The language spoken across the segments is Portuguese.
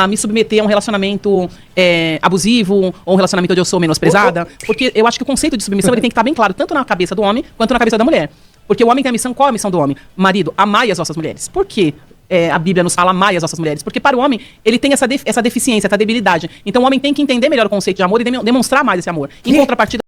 me submeter a um relacionamento abusivo, ou um relacionamento onde eu sou menosprezada. Porque eu acho que o conceito de submissão ele tem que estar bem claro, tanto na cabeça do homem, quanto na cabeça da mulher. Porque o homem tem a missão, qual é a missão do homem? Marido, amai as vossas mulheres. Por quê? A Bíblia nos fala amai as nossas mulheres, porque para o homem ele tem essa deficiência, essa debilidade. Então o homem tem que entender melhor o conceito de amor e demonstrar mais esse amor. Em contrapartida...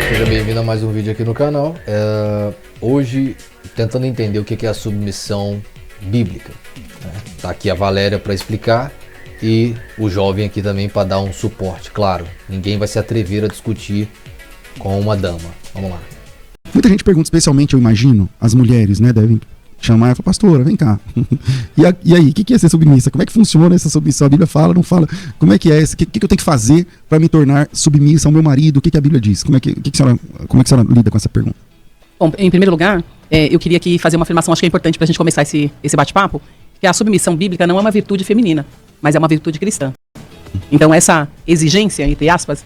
Seja bem-vindo a mais um vídeo aqui no canal. Hoje, tentando entender o que é a submissão bíblica. Tá aqui a Valéria para explicar. E o jovem aqui também para dar um suporte. Claro, ninguém vai se atrever a discutir com uma dama. Vamos lá. Muita gente pergunta, especialmente eu imagino, as mulheres, né, devem chamar e falar, pastora, vem cá. E aí, o que é ser submissa? Como é que funciona essa submissão? A Bíblia fala, não fala? Como é que é? O que eu tenho que fazer para me tornar submissa ao meu marido? O que a Bíblia diz? Como é que a senhora lida com essa pergunta? Bom, em primeiro lugar, eu queria aqui fazer uma afirmação, acho que é importante para a gente começar esse bate-papo, que a submissão bíblica não é uma virtude feminina, mas é uma virtude cristã. Então essa exigência, entre aspas,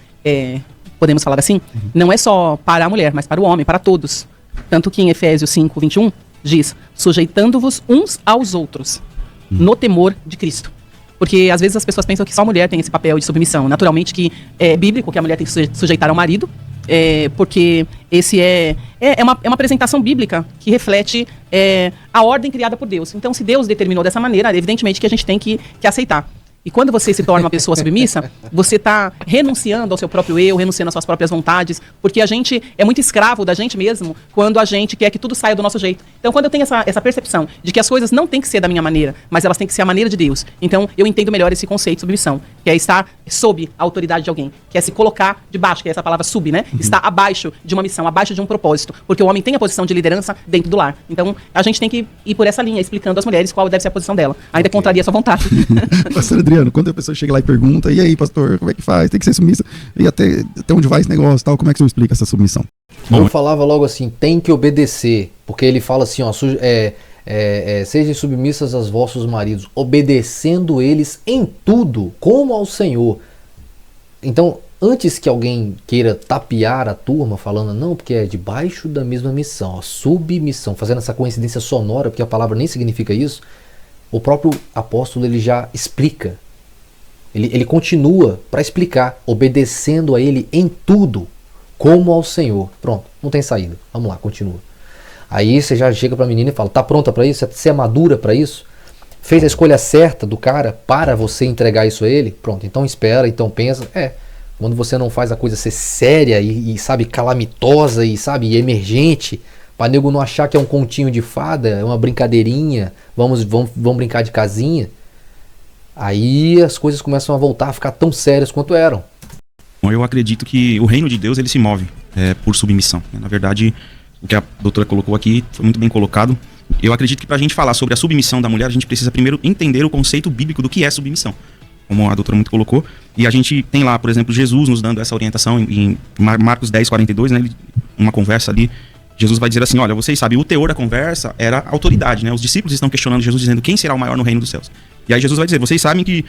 podemos falar assim, não é só para a mulher, mas para o homem, para todos. Tanto que em Efésios 5, 21, diz, sujeitando-vos uns aos outros, no temor de Cristo. Porque às vezes as pessoas pensam que só a mulher tem esse papel de submissão. Naturalmente que é bíblico que a mulher tem que sujeitar ao marido, porque esse é uma apresentação bíblica que reflete a ordem criada por Deus. Então, se Deus determinou dessa maneira, evidentemente que a gente tem que aceitar. E quando você se torna uma pessoa submissa, você está renunciando ao seu próprio eu, renunciando às suas próprias vontades, porque a gente é muito escravo da gente mesmo quando a gente quer que tudo saia do nosso jeito. Então, quando eu tenho essa percepção de que as coisas não têm que ser da minha maneira, mas elas têm que ser a maneira de Deus, então eu entendo melhor esse conceito de submissão, que é estar sob a autoridade de alguém, que é se colocar debaixo, que é essa palavra sub, né? Estar abaixo de uma missão, abaixo de um propósito, porque o homem tem a posição de liderança dentro do lar. Então, a gente tem que ir por essa linha, explicando às mulheres qual deve ser a posição dela. Ainda contraria a sua vontade. Pastor Adriano, quando a pessoa chega lá e pergunta, e aí, pastor, como é que faz? Tem que ser submissa? E até onde vai esse negócio, tal? Como é que você explica essa submissão? Eu falava logo assim, tem que obedecer, porque ele fala assim, ó, sejam submissas aos vossos maridos, obedecendo eles em tudo, como ao Senhor. Então, antes que alguém queira tapear a turma, falando, não, porque é debaixo da mesma missão, ó, submissão, fazendo essa coincidência sonora, porque a palavra nem significa isso, o próprio apóstolo ele já explica. Ele continua para explicar, obedecendo a ele em tudo, como ao Senhor. Pronto, não tem saída. Vamos lá, continua. Aí você já chega para a menina e fala, tá pronta para isso? Você é madura para isso? Fez a escolha certa do cara para você entregar isso a ele? Pronto, então espera, então pensa. Quando você não faz a coisa ser séria e sabe, calamitosa e sabe, emergente, para nego não achar que é um continho de fada, é uma brincadeirinha, vamos brincar de casinha, aí as coisas começam a voltar a ficar tão sérias quanto eram. Bom, eu acredito que o reino de Deus ele se move por submissão. Na verdade, o que a doutora colocou aqui foi muito bem colocado. Eu acredito que para a gente falar sobre a submissão da mulher, a gente precisa primeiro entender o conceito bíblico do que é submissão, como a doutora muito colocou. E a gente tem lá, por exemplo, Jesus nos dando essa orientação em Marcos 10, 42, né, uma conversa ali. Jesus vai dizer assim, olha, vocês sabem, o teor da conversa era autoridade, né? Os discípulos estão questionando Jesus, dizendo quem será o maior no reino dos céus. E aí Jesus vai dizer, vocês sabem que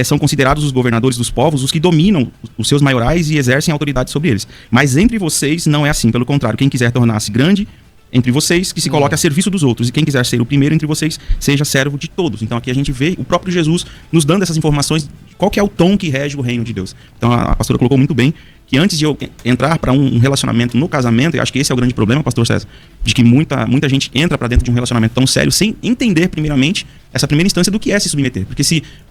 são considerados os governadores dos povos, os que dominam os seus maiorais e exercem autoridade sobre eles. Mas entre vocês não é assim, pelo contrário, quem quiser tornar-se grande entre vocês, que se coloque a serviço dos outros. E quem quiser ser o primeiro entre vocês, seja servo de todos. Então aqui a gente vê o próprio Jesus nos dando essas informações de qual que é o tom que rege o reino de Deus. Então a pastora colocou muito bem que antes de eu entrar para um relacionamento no casamento, eu acho que esse é o grande problema, pastor César, de que muita gente entra para dentro de um relacionamento tão sério sem entender primeiramente essa primeira instância do que é se submeter. Porque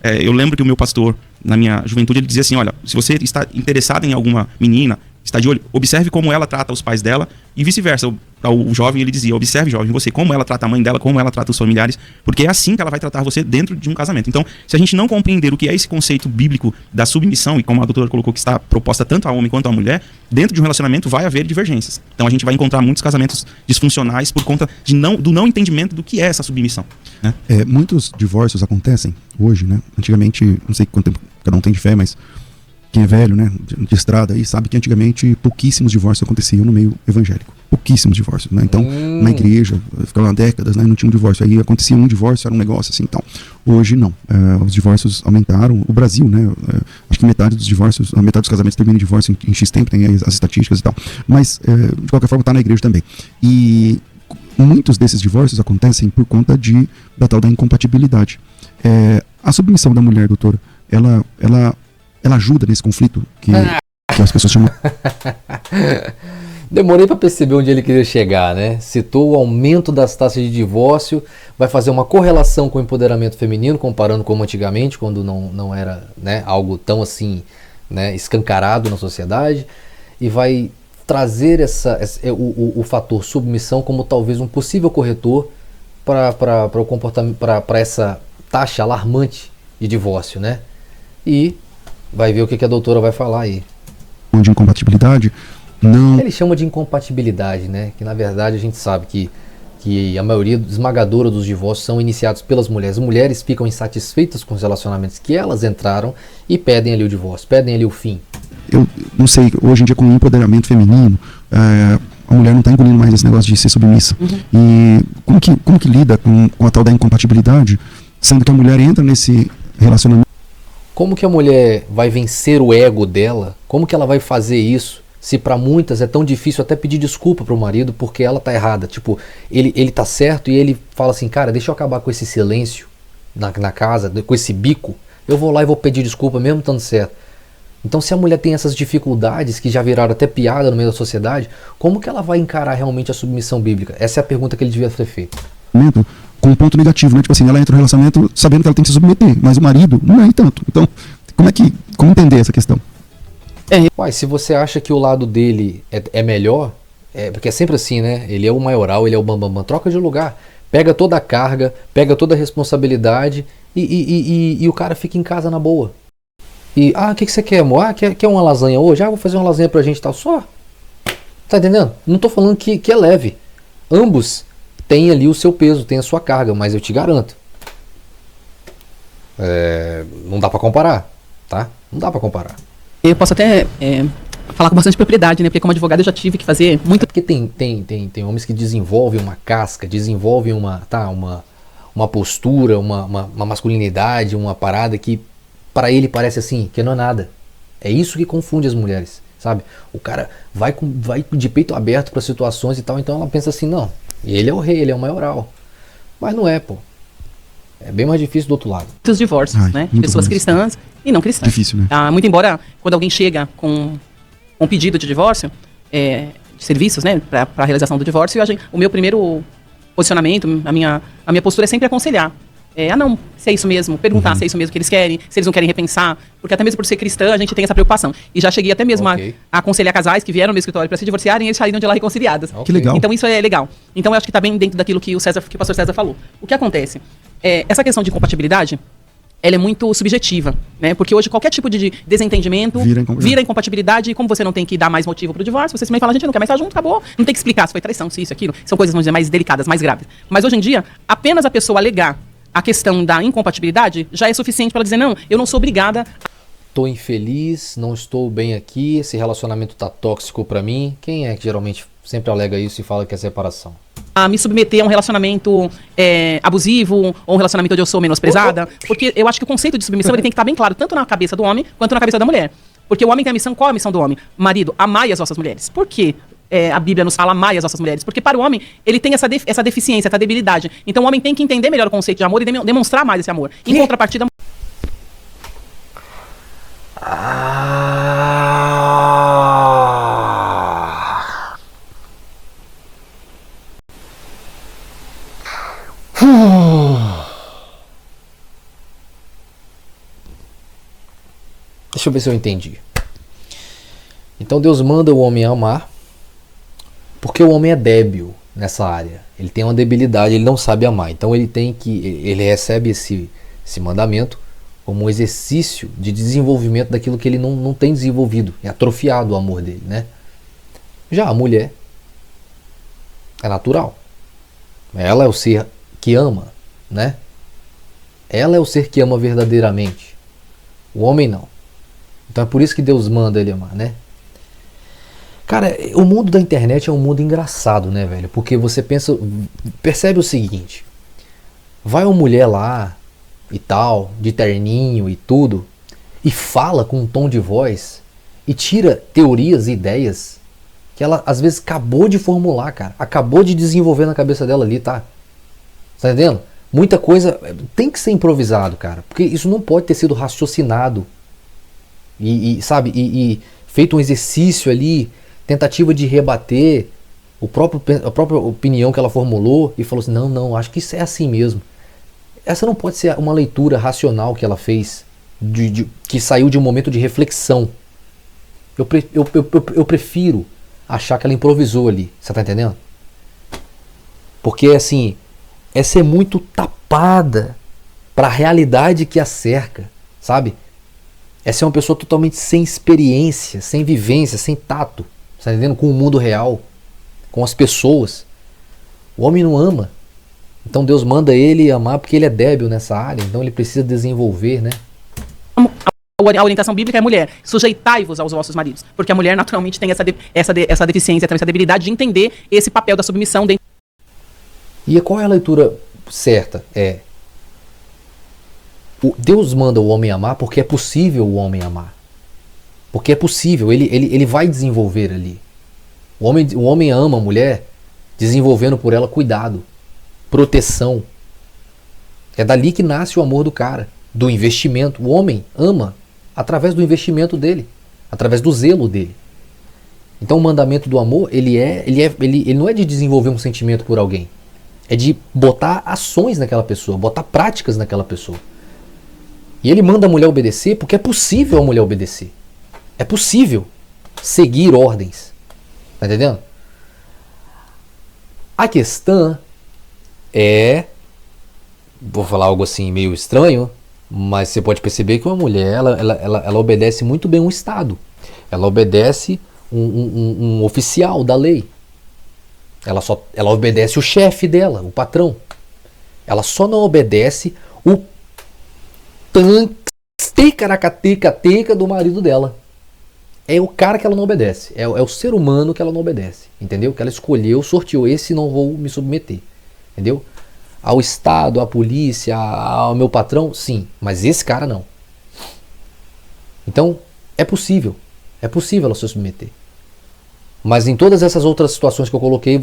eu lembro que o meu pastor, na minha juventude, ele dizia assim, olha, se você está interessado em alguma menina, está de olho, observe como ela trata os pais dela e vice-versa. Para o jovem ele dizia, observe, jovem, você, como ela trata a mãe dela, como ela trata os familiares, porque é assim que ela vai tratar você dentro de um casamento. Então, se a gente não compreender o que é esse conceito bíblico da submissão, e como a doutora colocou que está proposta tanto ao homem quanto à mulher, dentro de um relacionamento vai haver divergências. Então a gente vai encontrar muitos casamentos disfuncionais por conta do não entendimento do que é essa submissão, né? Muitos divórcios acontecem hoje, né? Antigamente, não sei quanto tempo cada um tem de fé, mas quem é velho, né, de estrada aí, sabe que antigamente pouquíssimos divórcios aconteciam no meio evangélico. pouquíssimos divórcios, né? Então, na igreja, ficavam décadas, né? Não tinha um divórcio. Aí acontecia um divórcio, era um negócio assim, então. Hoje, não. Os divórcios aumentaram. O Brasil, né? Acho que metade dos divórcios, a metade dos casamentos termina em divórcio em X tempo, tem aí as estatísticas e tal. Mas, de qualquer forma, tá na igreja também. E muitos desses divórcios acontecem por conta da tal da incompatibilidade. A submissão da mulher, doutora, ela ajuda nesse conflito que as pessoas chamam. Demorei para perceber onde ele queria chegar, né? Citou o aumento das taxas de divórcio, vai fazer uma correlação com o empoderamento feminino, comparando como antigamente, quando não era, né, algo tão assim, né, escancarado na sociedade, e vai trazer o fator submissão como talvez um possível corretor para o comportamento, para essa taxa alarmante de divórcio, né? E vai ver o que a doutora vai falar aí. De incompatibilidade, não. Ele chama de incompatibilidade, né? Que na verdade a gente sabe que a maioria esmagadora dos divórcios são iniciados pelas mulheres. As mulheres ficam insatisfeitas com os relacionamentos que elas entraram e pedem ali o divórcio, pedem ali o fim. Eu não sei, hoje em dia com o empoderamento feminino, a mulher não está engolindo mais esse negócio de ser submissa. E como que lida com a tal da incompatibilidade, sendo que a mulher entra nesse relacionamento? Como que a mulher vai vencer o ego dela? Como que ela vai fazer isso? Se para muitas é tão difícil até pedir desculpa pro marido porque ela tá errada. Tipo, ele tá certo e ele fala assim, cara, deixa eu acabar com esse silêncio na casa, com esse bico. Eu vou lá e vou pedir desculpa mesmo estando certo. Então se a mulher tem essas dificuldades que já viraram até piada no meio da sociedade, como que ela vai encarar realmente a submissão bíblica? Essa é a pergunta que ele devia ter feito. Com um ponto negativo, né? Tipo assim, ela entra no relacionamento sabendo que ela tem que se submeter, mas o marido não é tanto. Então, como entender essa questão? Uai, se você acha que o lado dele é melhor, porque é sempre assim, né? Ele é o maioral, ele é o bambambam, troca de lugar. Pega toda a carga, pega toda a responsabilidade e o cara fica em casa na boa. E, o que você quer, amor? Quer uma lasanha hoje? Vou fazer uma lasanha pra gente e tal. Só. Tá entendendo? Não tô falando que é leve. Ambos têm ali o seu peso, tem a sua carga, mas eu te garanto. Não dá pra comparar, tá? Não dá pra comparar. Eu posso até falar com bastante propriedade, né? Porque como advogado eu já tive que fazer muito. Porque tem homens que desenvolvem uma casca, desenvolvem uma postura, uma masculinidade, uma parada que para ele parece assim, que não é nada. É isso que confunde as mulheres, sabe? O cara vai de peito aberto para situações e tal, então ela pensa assim, não, ele é o rei, ele é o maioral. Mas não é, pô. É bem mais difícil do outro lado. Muitos divórcios, né? Pessoas cristãs e não cristãs. Difícil, né? Muito embora quando alguém chega com um pedido de divórcio, de serviços, né, para a realização do divórcio, o meu primeiro posicionamento, a minha postura é sempre aconselhar. Não, se é isso mesmo, perguntar se é isso mesmo que eles querem, se eles não querem repensar, porque até mesmo por ser cristã a gente tem essa preocupação. E já cheguei até mesmo a aconselhar casais que vieram no meu escritório para se divorciarem e eles saíram de lá reconciliados. Que legal. Então isso é legal. Então eu acho que está bem dentro daquilo que o pastor César falou. O que acontece? Essa questão de incompatibilidade, ela é muito subjetiva, né? Porque hoje qualquer tipo de desentendimento vira incompatibilidade, e como você não tem que dar mais motivo pro divórcio, você simplesmente fala, a gente não quer mais estar junto, acabou. Não tem que explicar se foi traição, se isso, aquilo. São coisas, vamos dizer, mais delicadas, mais graves. Mas hoje em dia, apenas a pessoa alegar a questão da incompatibilidade já é suficiente para ela dizer, não, eu não sou obrigada. Tô infeliz, não estou bem aqui, esse relacionamento tá tóxico para mim. Quem é que geralmente sempre alega isso e fala que é separação? A me submeter a um relacionamento abusivo, ou um relacionamento onde eu sou menosprezada, porque eu acho que o conceito de submissão ele tem que estar bem claro, tanto na cabeça do homem, quanto na cabeça da mulher. Porque o homem tem a missão, qual é a missão do homem? Marido, amai as vossas mulheres. Por quê? A Bíblia nos fala amai as vossas mulheres? Porque para o homem, ele tem essa deficiência, essa debilidade. Então o homem tem que entender melhor o conceito de amor e demonstrar mais esse amor. Em contrapartida... Deixa eu ver se eu entendi. Então Deus manda o homem amar, porque o homem é débil nessa área. Ele tem uma debilidade, ele não sabe amar. Então ele recebe esse mandamento como um exercício de desenvolvimento daquilo que ele não tem desenvolvido. É atrofiado o amor dele, né? Já a mulher é natural. Ela é o ser que ama, né? Ela é o ser que ama verdadeiramente. O homem não. Então é por isso que Deus manda ele amar, né? Cara, o mundo da internet é um mundo engraçado, né, velho? Porque você percebe o seguinte: vai uma mulher lá e tal, de terninho e tudo, e fala com um tom de voz e tira teorias e ideias que ela às vezes acabou de formular, cara. Acabou de desenvolver na cabeça dela ali, tá? Tá entendendo? Muita coisa tem que ser improvisado, cara. Porque isso não pode ter sido raciocinado. Sabe, feito um exercício ali, tentativa de rebater a própria opinião que ela formulou e falou assim, não, acho que isso é assim mesmo. Essa não pode ser uma leitura racional que ela fez, que saiu de um momento de reflexão. Eu prefiro achar que ela improvisou ali, você tá entendendo? Porque assim, essa é muito tapada para a realidade que a cerca, sabe? Essa é uma pessoa totalmente sem experiência, sem vivência, sem tato, tá entendendo? Com o mundo real, com as pessoas. O homem não ama. Então Deus manda ele amar porque ele é débil nessa área, então ele precisa desenvolver, né? A orientação bíblica é mulher, sujeitai-vos aos vossos maridos, porque a mulher naturalmente tem essa deficiência, essa debilidade de entender esse papel da submissão dentro. E qual é a leitura certa? Deus manda o homem amar porque é possível o homem amar. Porque é possível, ele vai desenvolver ali. O homem ama a mulher desenvolvendo por ela cuidado, proteção. É dali que nasce o amor do cara, do investimento. O homem ama através do investimento dele, através do zelo dele. Então o mandamento do amor, ele não é de desenvolver um sentimento por alguém. É de botar ações naquela pessoa, botar práticas naquela pessoa. E ele manda a mulher obedecer porque é possível a mulher obedecer. É possível seguir ordens. Tá entendendo? A questão vou falar algo assim meio estranho, mas você pode perceber que uma mulher, ela obedece muito bem um Estado. Ela obedece um oficial da lei. Ela obedece o chefe dela, o patrão. Ela só não obedece o ticaracateca do marido dela. É o cara que ela não obedece. É o ser humano que ela não obedece. Entendeu? Que ela escolheu, sorteou. Esse não vou me submeter. Entendeu? Ao Estado, à polícia, ao meu patrão, sim. Mas esse cara não. Então, é possível. É possível ela se submeter. Mas em todas essas outras situações que eu coloquei,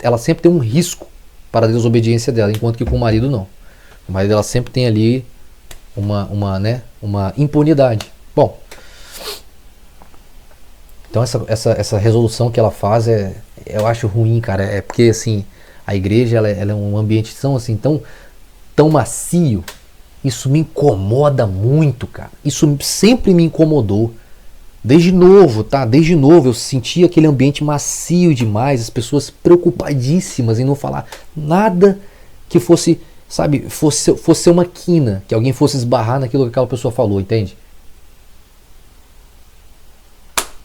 ela sempre tem um risco para a desobediência dela, enquanto que com o marido não. O marido ela sempre tem ali uma impunidade. Bom, então essa resolução que ela faz eu acho ruim, cara. É porque assim, a igreja ela é um ambiente tão macio. Isso me incomoda muito, cara. Isso sempre me incomodou. Desde novo, tá? Desde novo eu sentia aquele ambiente macio demais, as pessoas preocupadíssimas em não falar nada que fosse, sabe, fosse uma quina, que alguém fosse esbarrar naquilo que aquela pessoa falou, entende?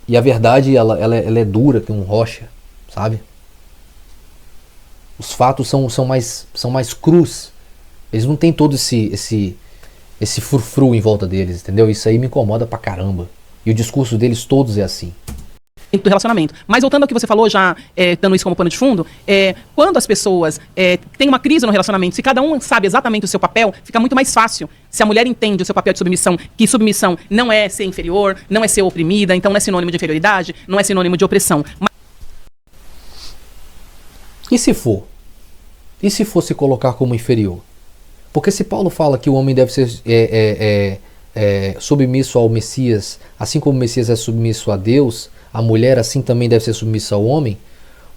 E a verdade, ela é dura, tem um rocha, sabe? Os fatos são mais crus. Eles não têm todo esse frufru em volta deles, entendeu? Isso aí me incomoda pra caramba. E o discurso deles todos é assim. Do relacionamento. Mas voltando ao que você falou, já dando isso como pano de fundo, quando as pessoas têm uma crise no relacionamento, se cada um sabe exatamente o seu papel, fica muito mais fácil. Se a mulher entende o seu papel de submissão, que submissão não é ser inferior, não é ser oprimida, então não é sinônimo de inferioridade, não é sinônimo de opressão. E se for? E se fosse colocar como inferior? Porque se Paulo fala que o homem deve ser submisso ao Messias, assim como o Messias é submisso a Deus, a mulher assim também deve ser submissa ao homem,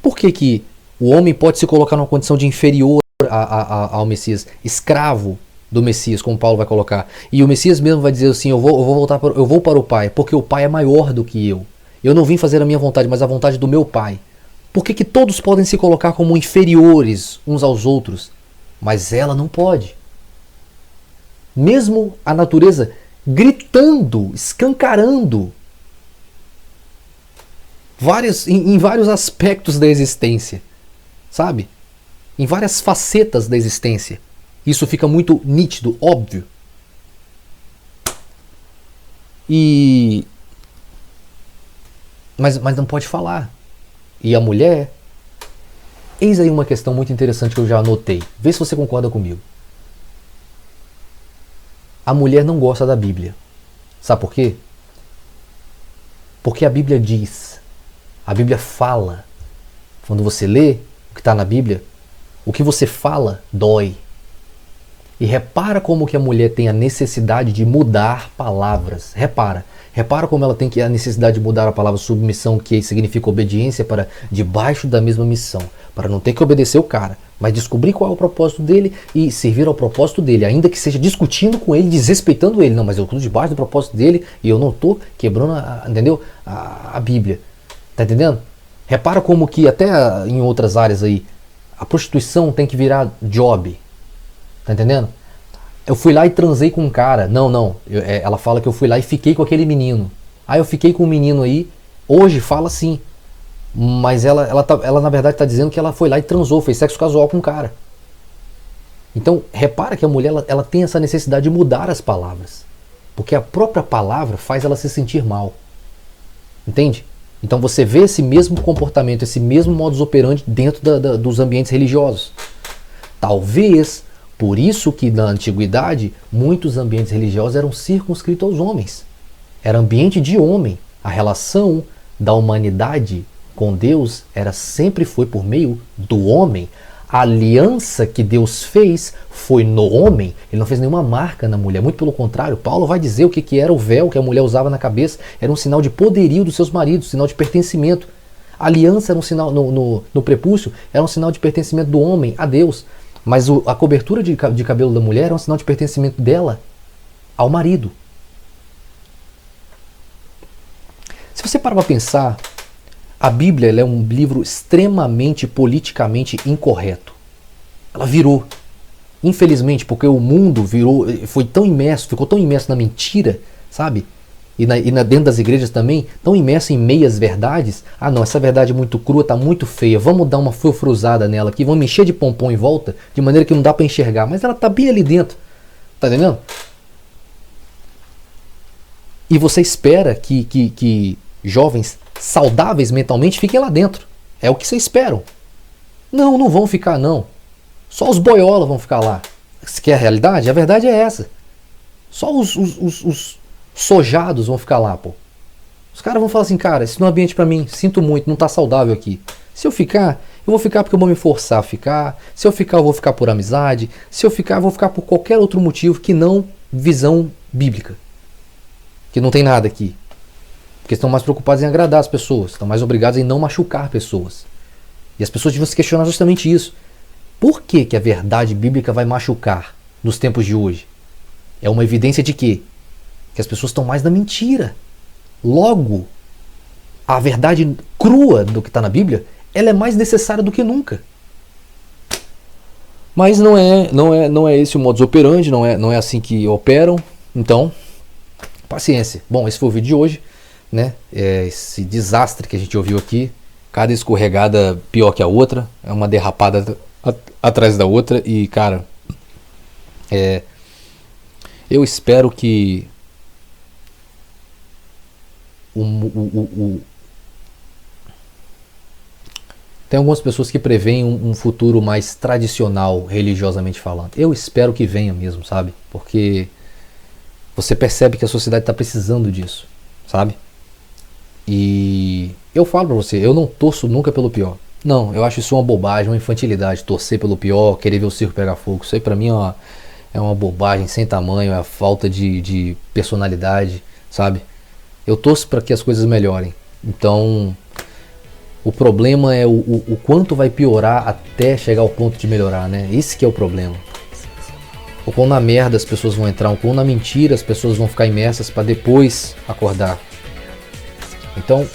por que o homem pode se colocar numa condição de inferior ao Messias, escravo do Messias, como Paulo vai colocar? E o Messias mesmo vai dizer assim, eu vou para o Pai, porque o Pai é maior do que eu. Eu não vim fazer a minha vontade, mas a vontade do meu Pai. Por que todos podem se colocar como inferiores uns aos outros, mas ela não pode? Mesmo a natureza gritando, escancarando em vários aspectos da existência, sabe? Em várias facetas da existência. Isso fica muito nítido, óbvio. Mas não pode falar. E a mulher... Eis aí uma questão muito interessante que eu já anotei. Vê se você concorda comigo. A mulher não gosta da Bíblia. Sabe por quê? Porque a Bíblia diz, a Bíblia fala. Quando você lê o que está na Bíblia, o que você fala dói. E repara como que a mulher tem a necessidade de mudar palavras. Repara como ela tem a necessidade de mudar a palavra submissão, que significa obediência, para debaixo da mesma missão. Para não ter que obedecer o cara, mas descobrir qual é o propósito dele e servir ao propósito dele, ainda que seja discutindo com ele, desrespeitando ele. Não, mas eu estou debaixo do propósito dele e eu não estou quebrando entendeu? A Bíblia. Tá entendendo? Repara como que até em outras áreas aí, a prostituição tem que virar job. Tá entendendo? Eu fui lá e transei com um cara. Não. Ela fala que eu fui lá e fiquei com aquele menino. Eu fiquei com um menino aí. Hoje fala assim. Mas ela na verdade está dizendo que ela foi lá e transou, fez sexo casual com um cara. Então, repara que a mulher ela tem essa necessidade de mudar as palavras. Porque a própria palavra faz ela se sentir mal. Entende? Então você vê esse mesmo comportamento, esse mesmo modus operandi dentro dos ambientes religiosos. Talvez... Por isso que na antiguidade, muitos ambientes religiosos eram circunscritos aos homens. Era ambiente de homem. A relação da humanidade com Deus sempre foi por meio do homem. A aliança que Deus fez foi no homem. Ele não fez nenhuma marca na mulher. Muito pelo contrário, Paulo vai dizer o que era o véu que a mulher usava na cabeça. Era um sinal de poderio dos seus maridos, sinal de pertencimento. A aliança era um sinal no prepúcio, era um sinal de pertencimento do homem a Deus. Mas a cobertura de cabelo da mulher é um sinal de pertencimento dela ao marido. Se você parar para pensar, a Bíblia ela é um livro extremamente politicamente incorreto. Ela virou. Infelizmente, porque o mundo ficou tão imerso na mentira, sabe? E dentro das igrejas também, tão imerso em meias verdades. Não, essa verdade é muito crua, tá muito feia. Vamos dar uma frufruzada nela aqui, vamos encher de pompom em volta, de maneira que não dá para enxergar. Mas ela tá bem ali dentro. Tá entendendo? E você espera que jovens saudáveis mentalmente fiquem lá dentro. É o que vocês esperam. Não vão ficar não. Só os boiolas vão ficar lá. Você quer a realidade? A verdade é essa. Só os sojados vão ficar lá, pô. Os caras vão falar assim, cara, esse não é ambiente pra mim, sinto muito, não tá saudável aqui. Se eu ficar, eu vou ficar porque eu vou me forçar a ficar. Se eu ficar, eu vou ficar por amizade. Se eu ficar, eu vou ficar por qualquer outro motivo que não visão bíblica. Que não tem nada aqui. Porque estão mais preocupados em agradar as pessoas, estão mais obrigados em não machucar pessoas. E as pessoas deviam se questionar justamente isso. Por que a verdade bíblica vai machucar nos tempos de hoje? É uma evidência de quê? Que as pessoas estão mais na mentira. Logo, a verdade crua do que está na Bíblia, ela é mais necessária do que nunca. Mas não é esse o modus operandi, não é assim que operam. Então, paciência. Bom, esse foi o vídeo de hoje, né? Esse desastre que a gente ouviu aqui, cada escorregada pior que a outra, é uma derrapada atrás da outra e, cara, eu espero que tem algumas pessoas que preveem um futuro mais tradicional, religiosamente falando. Eu espero que venha mesmo, sabe? Porque você percebe que a sociedade está precisando disso, sabe? E eu falo pra você, eu não torço nunca pelo pior. Não, eu acho isso uma bobagem, uma infantilidade, torcer pelo pior, querer ver o circo pegar fogo. Isso aí pra mim é uma bobagem sem tamanho, é a falta de personalidade, sabe? Eu torço para que as coisas melhorem. Então, o problema é o quanto vai piorar até chegar ao ponto de melhorar, né? Esse que é o problema. O quão na merda as pessoas vão entrar, o quão na mentira as pessoas vão ficar imersas para depois acordar. Então,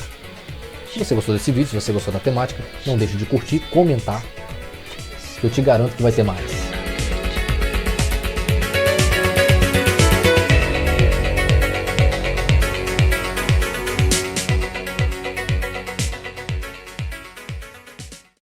se você gostou desse vídeo, se você gostou da temática, não deixe de curtir, comentar, que eu te garanto que vai ter mais.